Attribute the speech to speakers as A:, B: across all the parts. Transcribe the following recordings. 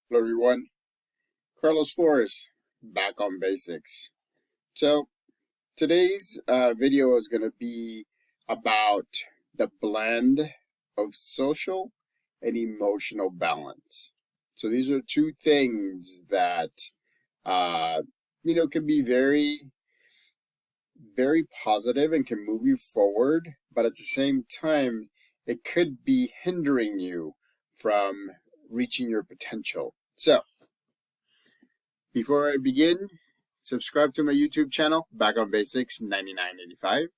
A: Hello everyone, Carlos Flores back on basics. So today's video is going to be about the blend of social and emotional balance. So these are two things that uh, can be very, very positive and can move you forward, but at the same time, it could be hindering you from reaching your potential. So before I begin, subscribe to my YouTube channel, Back on Basics 9985.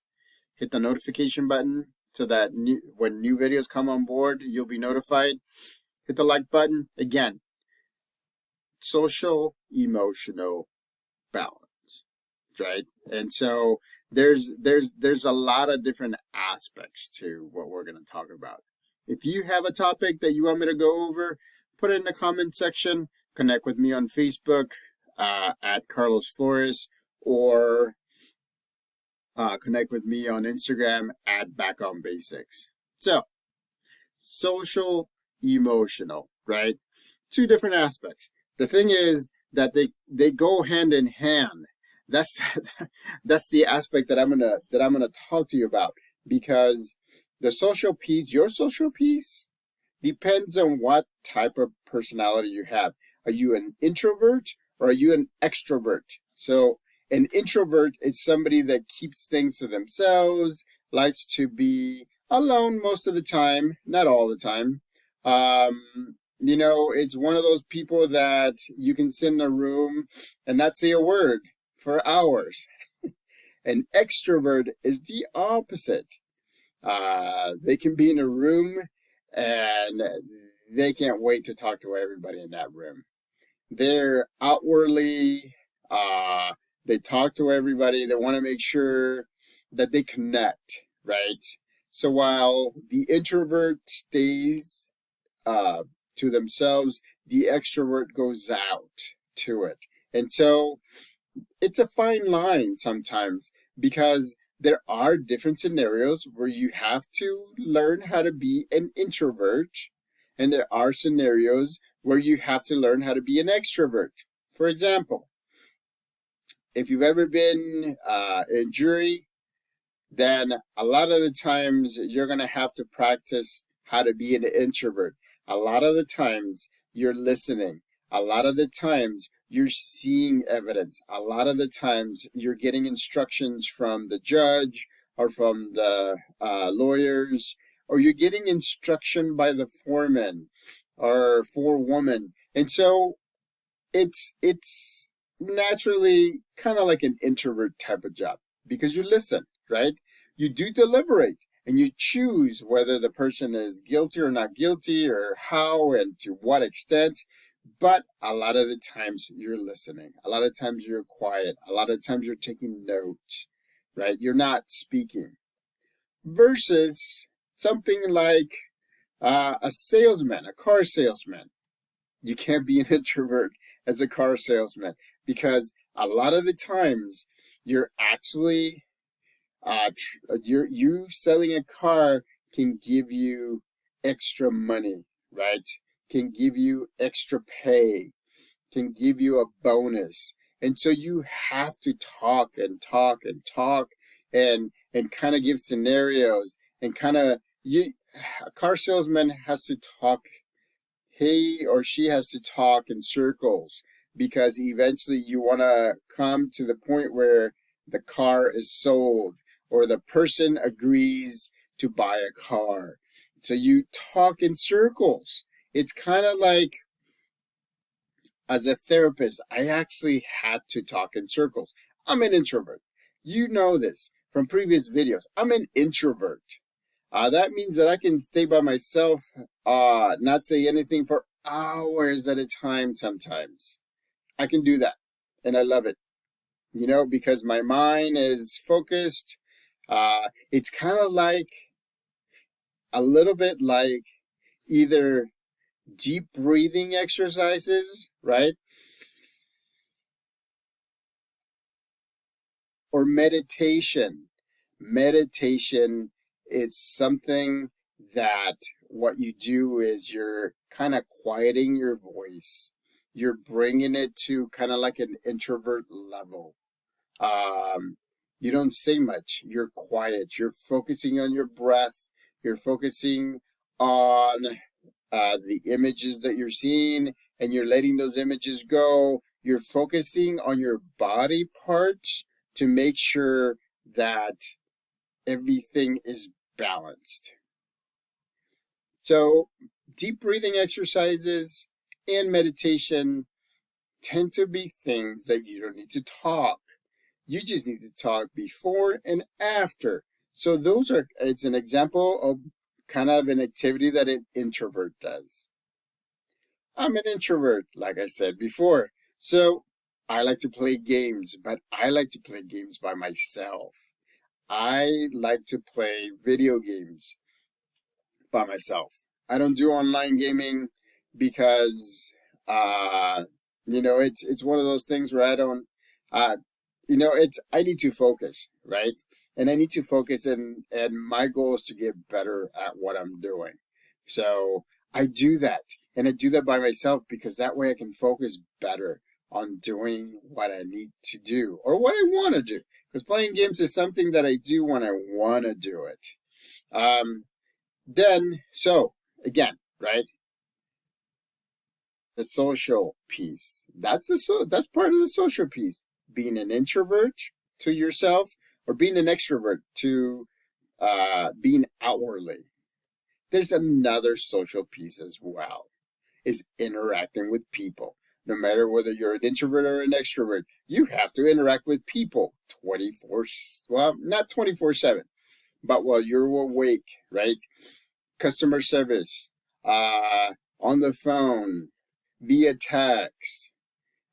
A: Hit the notification button so that when new videos come on board, you'll be notified. Hit the like button. Again, social emotional balance, right? And so there's a lot of different aspects to what we're going to talk about. If you have a topic that you want me to go over, put it in the comment section. Connect with me on Facebook at Carlos Flores, or connect with me on Instagram at Back on Basics. So, social, emotional, right? Two different aspects. The thing is that they go hand in hand. That's that's the aspect that I'm gonna talk to you about, because the social piece, your social piece, depends on what type of personality you have. Are you an introvert or are you an extrovert? So an introvert is somebody that keeps things to themselves, likes to be alone most of the time, not all the time. It's one of those people that you can sit in a room and not say a word for hours. An extrovert is the opposite. They can be in a room and they can't wait to talk to everybody in that room. They're outwardly, they talk to everybody. They want to make sure that they connect, right? So while the introvert stays to themselves, the extrovert goes out to it. And so it's a fine line sometimes, because there are different scenarios where you have to learn how to be an introvert, and there are scenarios where you have to learn how to be an extrovert. For example, if you've ever been in jury, then a lot of the times you're going to have to practice how to be an introvert. A lot of the times you're listening. A lot of the times you're seeing evidence. A lot of the times you're getting instructions from the judge or from the lawyers, or you're getting instruction by the foreman or forewoman. And so it's naturally kind of like an introvert type of job, because you listen, right? You do deliberate and you choose whether the person is guilty or not guilty, or how and to what extent. But a lot of the times you're listening. A lot of times you're quiet. A lot of times you're taking notes, right? You're not speaking. Versus something like a salesman, a car salesman. You can't be an introvert as a car salesman, because a lot of the times you're actually you selling a car can give you extra money, right? Can give you extra pay, can give you a bonus. And so you have to talk and talk and talk, and kind of give scenarios, and kind of a car salesman has to talk, he or she has to talk in circles, because eventually you want to come to the point where the car is sold or the person agrees to buy a car. So you talk in circles. It's kind of like, as a therapist, I actually had to talk in circles. I'm an introvert. You know this from previous videos. I'm an introvert. That means that I can stay by myself, not say anything for hours at a time sometimes. I can do that, and I love it, because my mind is focused. It's kind of like, a little bit like, either deep breathing exercises, right? Or meditation. Meditation is something that what you do is you're kind of quieting your voice. you're bringing it to kind of like an introvert level. You don't say much. You're quiet. You're focusing on your breath. You're focusing on the images that you're seeing, and you're letting those images go. You're focusing on your body parts to make sure that everything is balanced. So, deep breathing exercises and meditation tend to be things that you don't need to talk. You just need to talk before and after. So it's an example of kind of an activity that an introvert does. I'm an introvert, like I said before. So I like to play games, but I like to play games by myself. I like to play video games by myself. I don't do online gaming because, it's one of those things where I don't, I need to focus, right? And I need to focus, and my goal is to get better at what I'm doing. So I do that, and I do that by myself because that way I can focus better on doing what I need to do or what I want to do. Because playing games is something that I do when I want to do it. So again, right? The social piece. That's part of the social piece. Being an introvert to yourself or being an extrovert to being outwardly. There's another social piece as well, is interacting with people. No matter whether you're an introvert or an extrovert, you have to interact with people 24, well, not 24/7, but while you're awake, right? Customer service, on the phone, via text,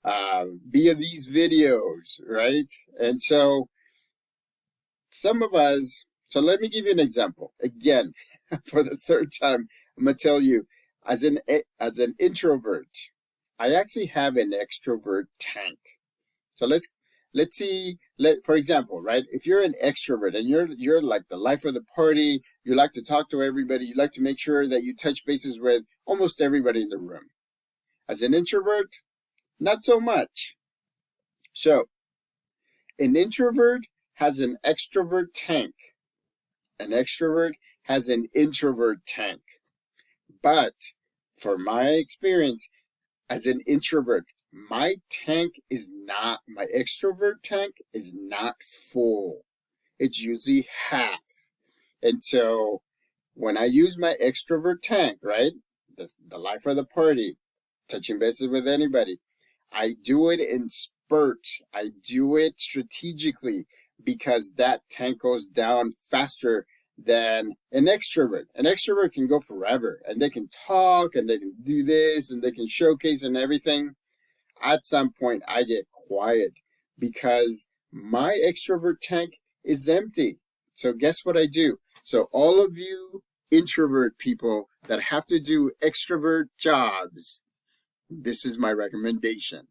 A: via these videos, right? And so some of us, so let me give you an example. Again, for the third time, I'm going to tell you, as an introvert, I actually have an extrovert tank. So let's see, for example, right? If you're an extrovert and you're like the life of the party, you like to talk to everybody, you like to make sure that you touch bases with almost everybody in the room. As an introvert, not so much. So, an introvert has an extrovert tank. An extrovert has an introvert tank. But for my experience, as an introvert, my extrovert tank is not full. It's usually half. And so when I use my extrovert tank, right, the life of the party, touching bases with anybody, I do it in spurts. I do it strategically because that tank goes down faster than an extrovert. An extrovert can go forever and they can talk and they can do this and they can showcase and everything. At some point, I get quiet because my extrovert tank is empty. So guess what I do? So all of you introvert people that have to do extrovert jobs, this is my recommendation.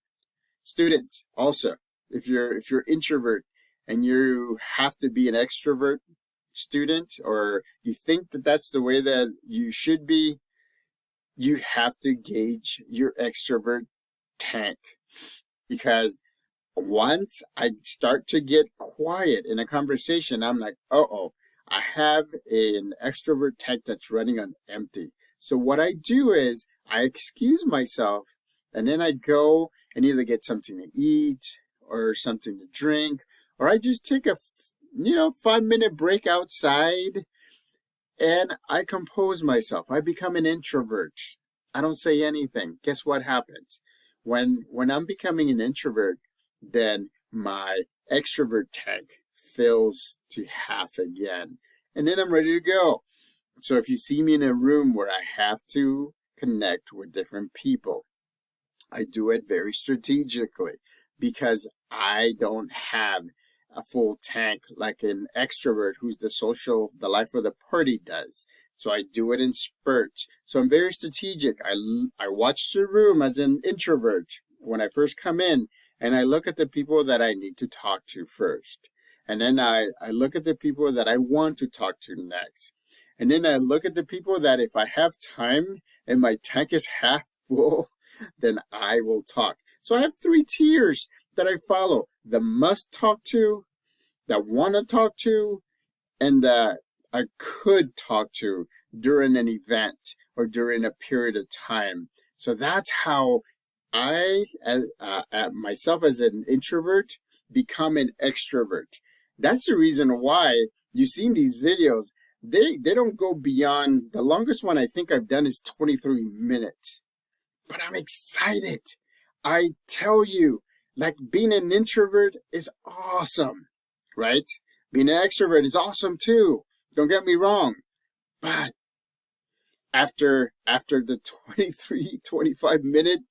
A: Students, also, if you're introvert and you have to be an extrovert student, or you think that that's the way that you should be, you have to gauge your extrovert tank. Because once I start to get quiet in a conversation, I'm like, I have an extrovert tank that's running on empty. So what I do is I excuse myself, and then I go and either get something to eat or something to drink, or I just take a 5-minute break outside and I compose myself. I become an introvert. I don't say anything. Guess what happens? When I'm becoming an introvert, then my extrovert tank fills to half again. And then I'm ready to go. So if you see me in a room where I have to connect with different people, I do it very strategically because I don't have a full tank like an extrovert who's the life of the party does. So I do it in spurts. So I'm very strategic. I watch the room as an introvert when I first come in, and I look at the people that I need to talk to first. And then I look at the people that I want to talk to next. And then I look at the people that if I have time and my tank is half full, then I I will talk. So I have 3 tiers that I follow: the must talk to, that want to talk to, and that I could talk to during an event or during a period of time. So that's how I, myself as an introvert, become an extrovert. That's the reason why you've seen these videos. They don't go beyond, the longest one I think I've done is 23 minutes. But I'm excited. I tell you, like, being an introvert is awesome, right? Being an extrovert is awesome too. Don't get me wrong. But after the 23, 25 minute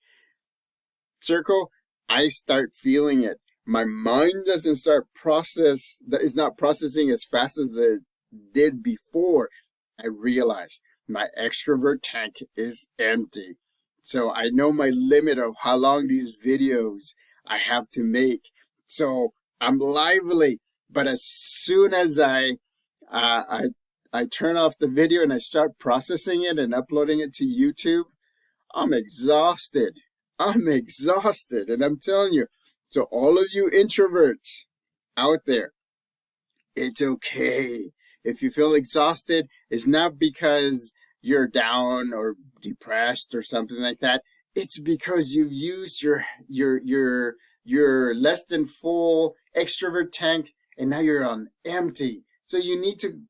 A: circle, I start feeling it. My mind doesn't start is not processing as fast as it did before. I realize my extrovert tank is empty. So I know my limit of how long these videos I have to make. So I'm lively, but as soon as I turn off the video and I start processing it and uploading it to YouTube, I'm exhausted. And I'm telling you, so all of you introverts out there, it's okay. If you feel exhausted, it's not because you're down or depressed or something like that. It's because you've used your less than full extrovert tank and now you're on empty. So you need to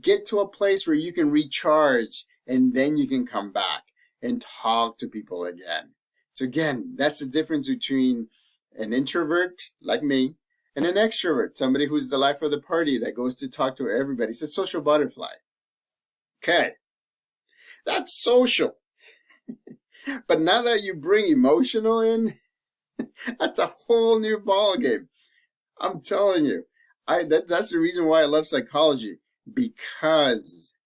A: get to a place where you can recharge and then you can come back and talk to people again. So again, that's the difference between an introvert like me and an extrovert, somebody who's the life of the party that goes to talk to everybody. It's a social butterfly. Okay, that's social. But now that you bring emotional in, that's a whole new ball game. I'm telling you, that's the reason why I love psychology, because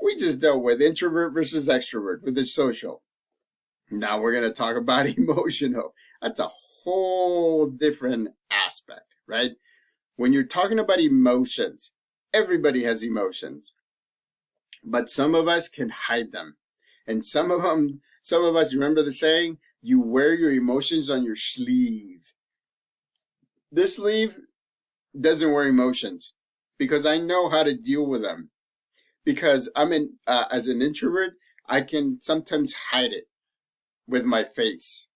A: we just dealt with introvert versus extrovert with the social. Now we're going to talk about emotional. That's a whole different aspect, right? When you're talking about emotions, everybody has emotions, but some of us can hide them. And some of us, remember the saying, you wear your emotions on your sleeve. This sleeve doesn't wear emotions because I know how to deal with them. Because as an introvert, I can sometimes hide it with my face.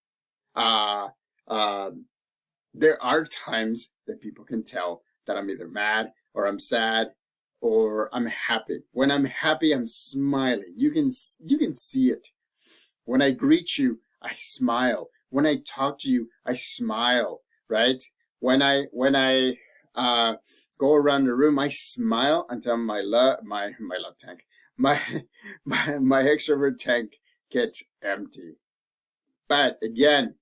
A: There are times that people can tell that I'm either mad or I'm sad or I'm happy. When I'm happy, I'm smiling. You can see it. When I greet you, I smile. When I talk to you, I smile, right? When I go around the room, I smile until my love tank, my extrovert tank gets empty. But again,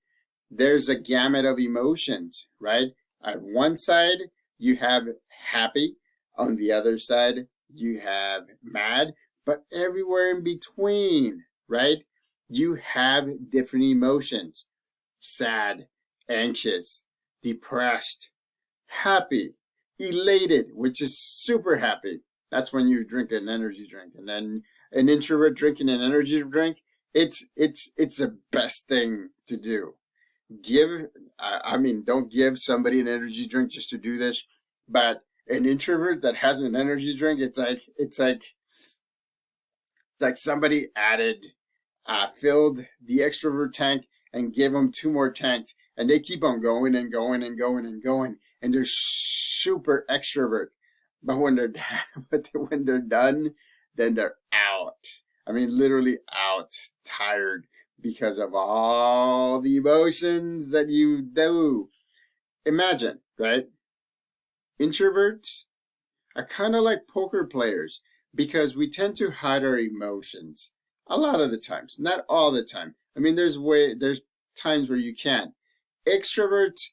A: there's a gamut of emotions, right? On one side, you have happy. On the other side, you have mad. But everywhere in between, right? You have different emotions. Sad, anxious, depressed, happy, elated, which is super happy. That's when you drink an energy drink. And then an introvert drinking an energy drink, it's the best thing to do. Don't give somebody an energy drink just to do this, but an introvert that has an energy drink, it's like somebody filled the extrovert tank and give them 2 more tanks, and they keep on going and going and going and going, and they're super extrovert. But when they're done, then they're out. I mean, literally out, tired, because of all the emotions that you do. Imagine, right? Introverts are kind of like poker players because we tend to hide our emotions a lot of the times, not all the time. I mean, there's times where you can. Extroverts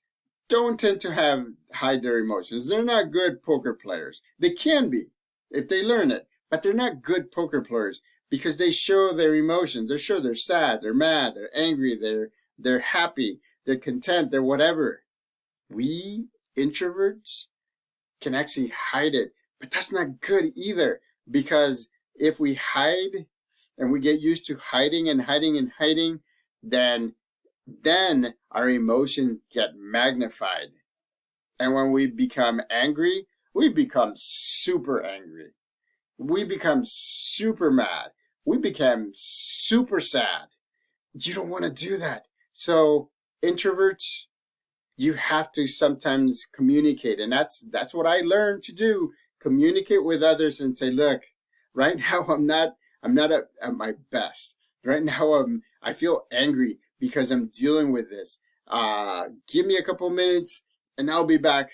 A: don't tend to hide their emotions. They're not good poker players. They can be if they learn it, but they're not good poker players because they show their emotions. They're sure they're sad, they're mad, they're angry, they're happy, they're content, they're whatever. We introverts can actually hide it, but that's not good either, because if we hide and we get used to hiding and hiding and hiding, then our emotions get magnified. And when we become angry, we become super angry. We become super mad. We become super sad. You don't want to do that. So introverts, you have to sometimes communicate. And that's what I learned to do. Communicate with others and say, look, right now I'm not at my best. Right now I feel angry because I'm dealing with this. Give me a couple minutes and I'll be back,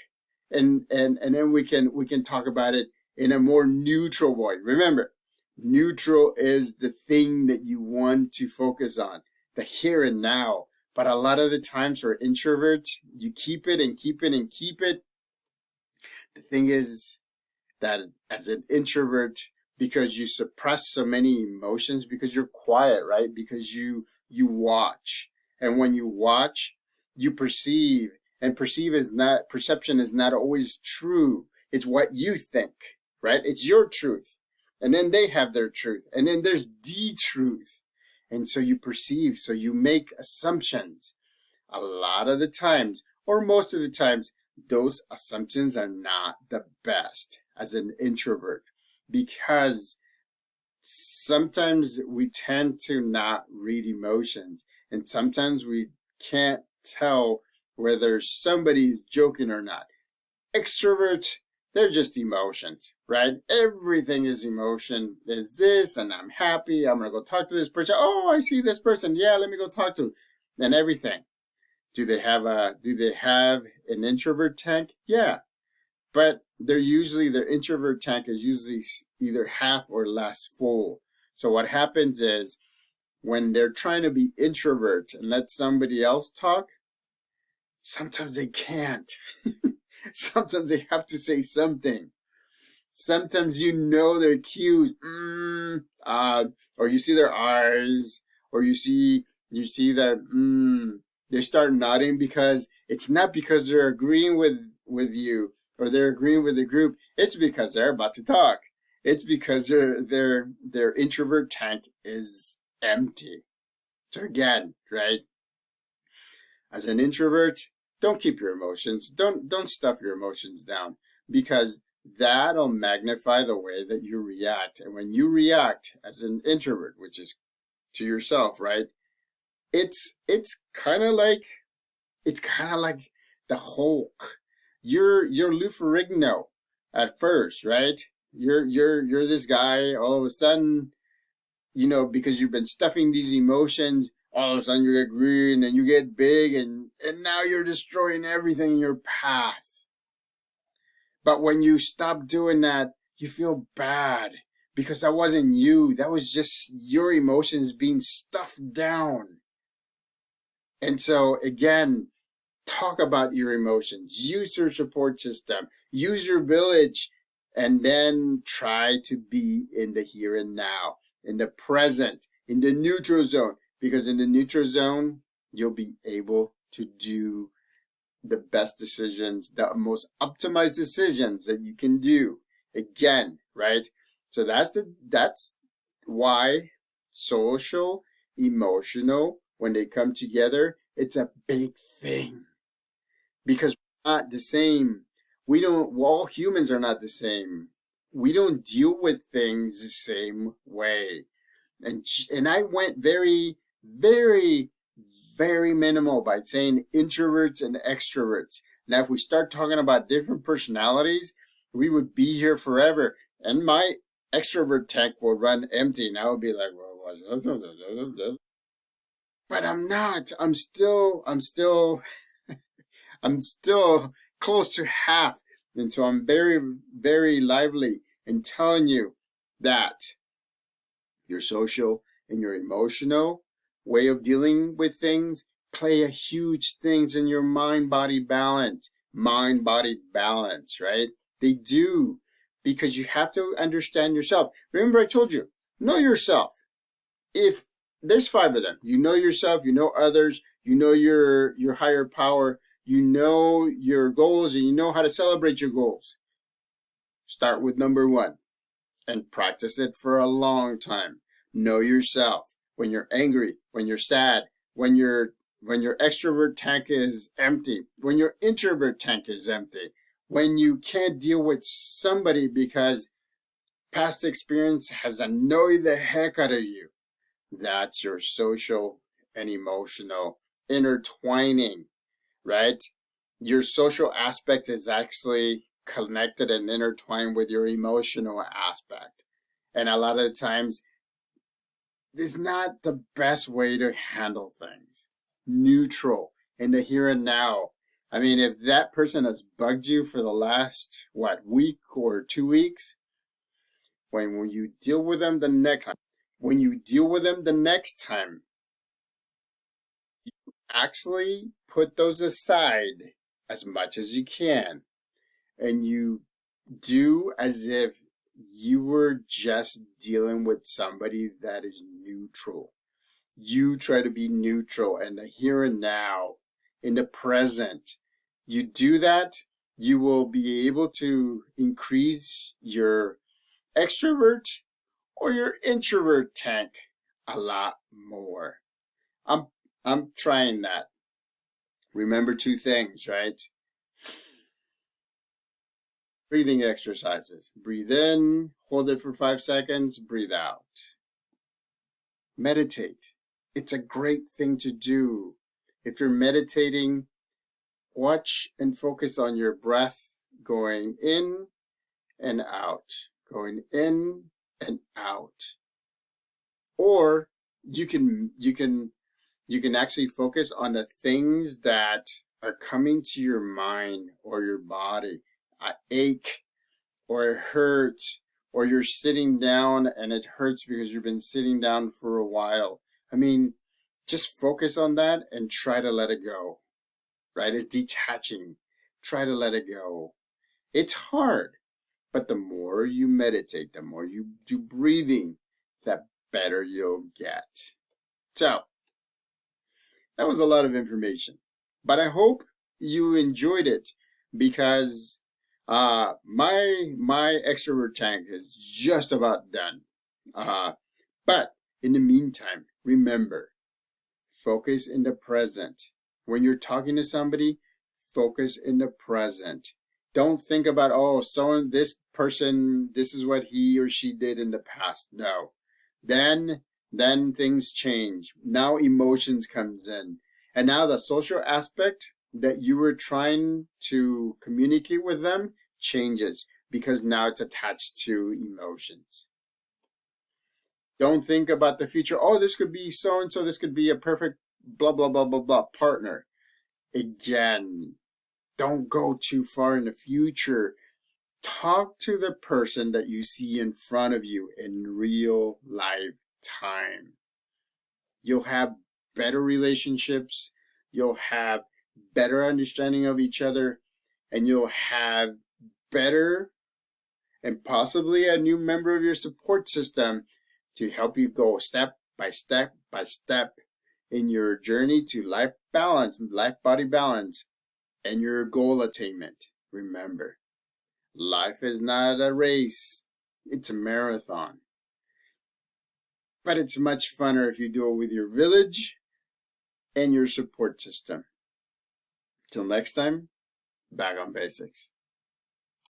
A: and then we can talk about it in a more neutral way. Remember, neutral is the thing that you want to focus on, the here and now. But a lot of the times for introverts, you keep it and keep it and keep it. The thing is that as an introvert, because you suppress so many emotions, because you're quiet, right? Because you watch. And when you watch, you perceive. And perception is not always true. It's what you think, right? It's your truth. And then they have their truth. And then there's the truth. And so you perceive, so you make assumptions. A lot of the times, or most of the times, those assumptions are not the best as an introvert, because sometimes we tend to not read emotions, and sometimes we can't tell whether somebody's joking or not. Extroverts, they're just emotions, right? Everything is emotion. There's this, and I'm happy. I'm going to go talk to this person. Oh, I see this person. Yeah, let me go talk to him. And everything. Do they have an introvert tank? Yeah. But their introvert tank is usually either half or less full. So what happens is when they're trying to be introverts and let somebody else talk, sometimes they can't. Sometimes they have to say something. Sometimes their cues, or you see their eyes, or you see that they start nodding, because it's not because they're agreeing with you or they're agreeing with the group. It's because they're about to talk. It's because their introvert tank is empty. So again, right? As an introvert, don't keep your emotions. Don't stuff your emotions down, because that'll magnify the way that you react. And when you react as an introvert, which is to yourself, right? It's kind of like the Hulk. You're Lou Ferrigno at first, right? You're this guy. All of a sudden, because you've been stuffing these emotions, all of a sudden you get green and you get big, and now you're destroying everything in your path. But when you stop doing that, you feel bad, because that wasn't you. That was just your emotions being stuffed down. And so again, talk about your emotions. Use your support system. Use your village. And then try to be in the here and now, in the present, in the neutral zone. Because in the neutral zone, you'll be able to do the best decisions, the most optimized decisions that you can do. Again, right? So that's why social, emotional, when they come together, it's a big thing. Because we're not the same. All humans are not the same. We don't deal with things the same way. And I went very, very, very minimal by saying introverts and extroverts. Now, if we start talking about different personalities, we would be here forever. And my extrovert tank will run empty. And I would be like, well, but I'm not. I'm still close to half. And so I'm very, very lively in telling you that your social and your emotional way of dealing with things play a huge things in your mind-body balance, right? They do, because you have to understand yourself. Remember, I told you, know yourself. If there's 5 of them, you know yourself, you know others, you know your higher power, you know your goals, and you know how to celebrate your goals. Start with number 1 and practice it for a long time. Know yourself. When you're angry, when you're sad, when your extrovert tank is empty, when your introvert tank is empty, when you can't deal with somebody because past experience has annoyed the heck out of you. That's your social and emotional intertwining, right? Your social aspect is actually connected and intertwined with your emotional aspect. And a lot of the times, it's not the best way to handle things. Neutral in the here and now. I mean, if that person has bugged you for the last, week or 2 weeks, when you deal with them the next time, actually put those aside as much as you can. And you do as if you were just dealing with somebody that is neutral. You try to be neutral in the here and now, in the present. You do that, you will be able to increase your extrovert or your introvert tank a lot more. I'm trying that. Remember 2 things, right? Breathing exercises. Breathe in, hold it for 5 seconds, breathe out. Meditate. It's a great thing to do. If you're meditating, watch and focus on your breath going in and out, going in and out. Or you can actually focus on the things that are coming to your mind or your body. An ache, or it hurts, or you're sitting down and it hurts because you've been sitting down for a while. I mean, just focus on that and try to let it go, right? It's detaching. Try to let it go. It's hard, but the more you meditate, the more you do breathing, the better you'll get. So, that was a lot of information, but I hope you enjoyed it because my extrovert tank is just about done. But in the meantime, remember, focus in the present. When you're talking to somebody, focus in the present. Don't think about, this person, this is what he or she did in the past. No. Then things change. Now emotions comes in. And now the social aspect that you were trying to communicate with them changes because now it's attached to emotions. Don't think about the future. This could be so-and-so. This could be a perfect blah, blah, blah, blah, blah partner. Again, don't go too far in the future. Talk to the person that you see in front of you in real life time. You'll have better relationships. You'll have better understanding of each other, and you'll have better and possibly a new member of your support system to help you go step by step by step in your journey to life balance, life body balance, and your goal attainment. Remember, life is not a race, it's a marathon. But it's much funner if you do it with your village and your support system. Till next time, back on basics.